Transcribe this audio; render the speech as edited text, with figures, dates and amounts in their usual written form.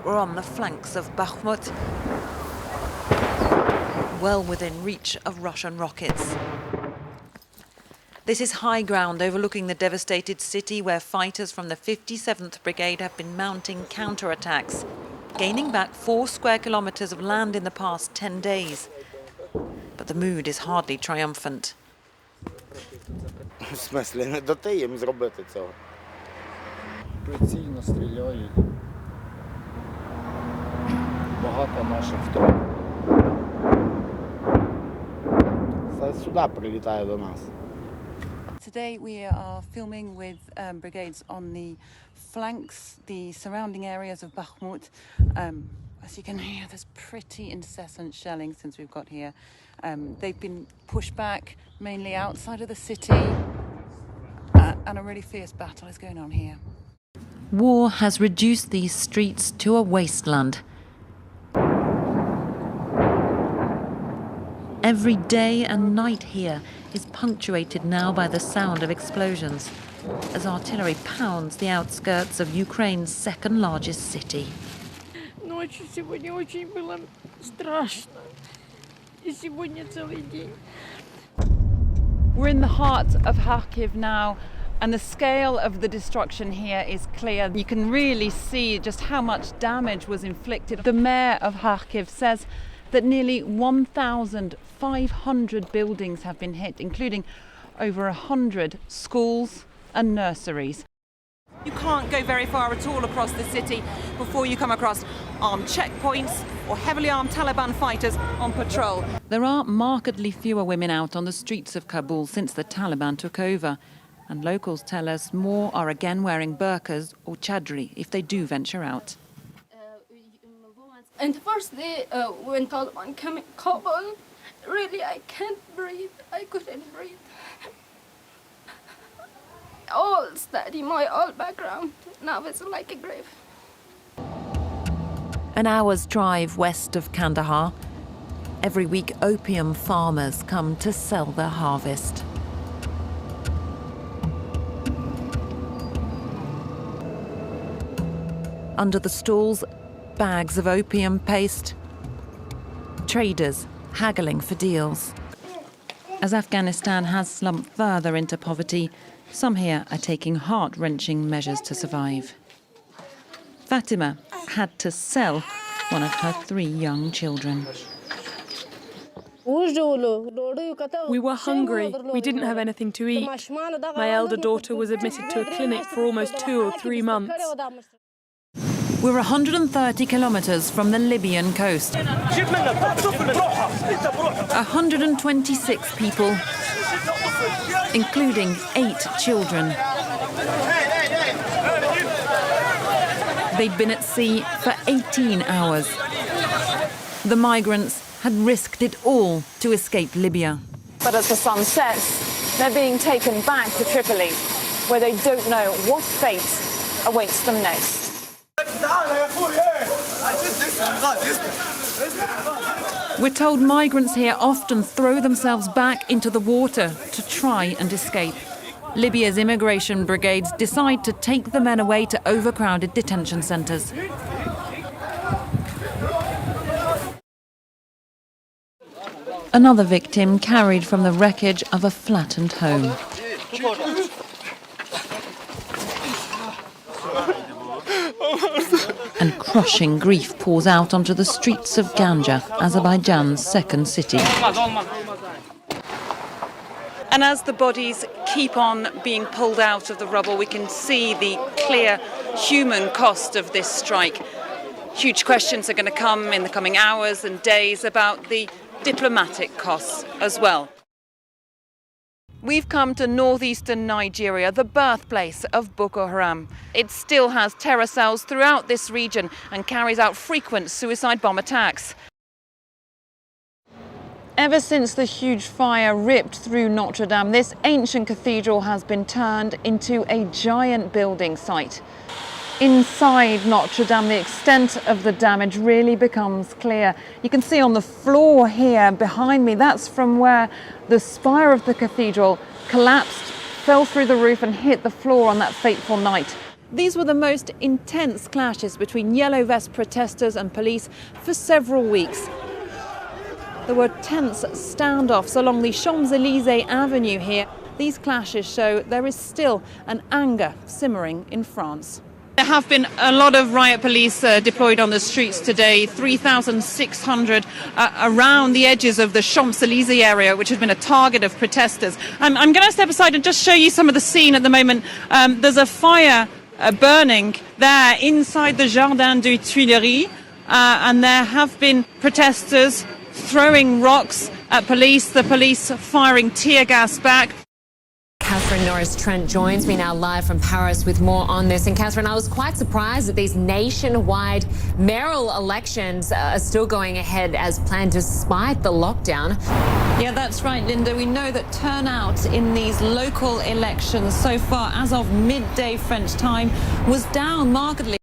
We're on the flanks of Bakhmut, well within reach of Russian rockets. This is high ground overlooking the devastated city where fighters from the 57th Brigade have been mounting counterattacks, gaining back 4 square kilometers of land in the past 10 days. But the mood is hardly triumphant. В смислі, не дати їм зробити цього. Прицільно стріляють. Багато наших втрат. Це сюди прилітає до нас. Today we are filming with brigades on the flanks, the surrounding areas of Bakhmut. As you can hear, there's pretty incessant shelling since we've got here. They've been pushed back, mainly outside of the city, and a really fierce battle is going on here. War has reduced these streets to a wasteland. Every day and night here is punctuated now by the sound of explosions as artillery pounds the outskirts of Ukraine's second largest city. Ночью сегодня очень было страшно. И сегодня целый день. We're in the heart of Kharkiv now, and the scale of the destruction here is clear. You can really see just how much damage was inflicted. The mayor of Kharkiv says that nearly 1,500 buildings have been hit, including over 100 schools and nurseries. You can't go very far at all across the city before you come across armed checkpoints or heavily armed Taliban fighters on patrol. There are markedly fewer women out on the streets of Kabul since the Taliban took over, and locals tell us more are again wearing burqas or chadri if they do venture out. And the first day when Taliban came in Kabul, really I can't breathe. I couldn't breathe. All study, my all background, now it's like a grave. An hour's drive west of Kandahar. Every week opium farmers come to sell their harvest. Under the stalls, bags of opium paste, traders haggling for deals. As Afghanistan has slumped further into poverty, some here are taking heart-wrenching measures to survive. Fatima had to sell one of her 3 young children. We were hungry. We didn't have anything to eat. My elder daughter was admitted to a clinic for almost 2 or 3 months. We're 130 kilometres from the Libyan coast. 126 people, including 8 children. They'd been at sea for 18 hours. The migrants had risked it all to escape Libya. But as the sun sets, they're being taken back to Tripoli, where they don't know what fate awaits them next. We're told migrants here often throw themselves back into the water to try and escape. Libya's immigration brigades decide to take the men away to overcrowded detention centres. Another victim carried from the wreckage of a flattened home. And crushing grief pours out onto the streets of Ganja, Azerbaijan's second city. And as the bodies keep on being pulled out of the rubble, we can see the clear human cost of this strike. Huge questions are going to come in the coming hours and days about the diplomatic costs as well. We've come to northeastern Nigeria, the birthplace of Boko Haram. It still has terror cells throughout this region and carries out frequent suicide bomb attacks. Ever since the huge fire ripped through Notre Dame, this ancient cathedral has been turned into a giant building site. Inside Notre Dame, the extent of the damage really becomes clear. You can see on the floor here behind me, that's from where the spire of the cathedral collapsed, fell through the roof and hit the floor on that fateful night. These were the most intense clashes between yellow vest protesters and police for several weeks. There were tense standoffs along the Champs-Élysées Avenue here. These clashes show there is still an anger simmering in France. There have been a lot of riot police deployed on the streets today, 3,600 around the edges of the Champs-Élysées area, which has been a target of protesters. I'm going to step aside and just show you some of the scene at the moment. There's a fire burning there inside the Jardin des Tuileries, and there have been protesters throwing rocks at police, the police firing tear gas back. Catherine Norris Trent joins me now live from Paris with more on this. And Catherine, I was quite surprised that these nationwide mayoral elections are still going ahead as planned despite the lockdown. Yeah, that's right, Linda. We know that turnout in these local elections so far, as of midday French time, was down markedly.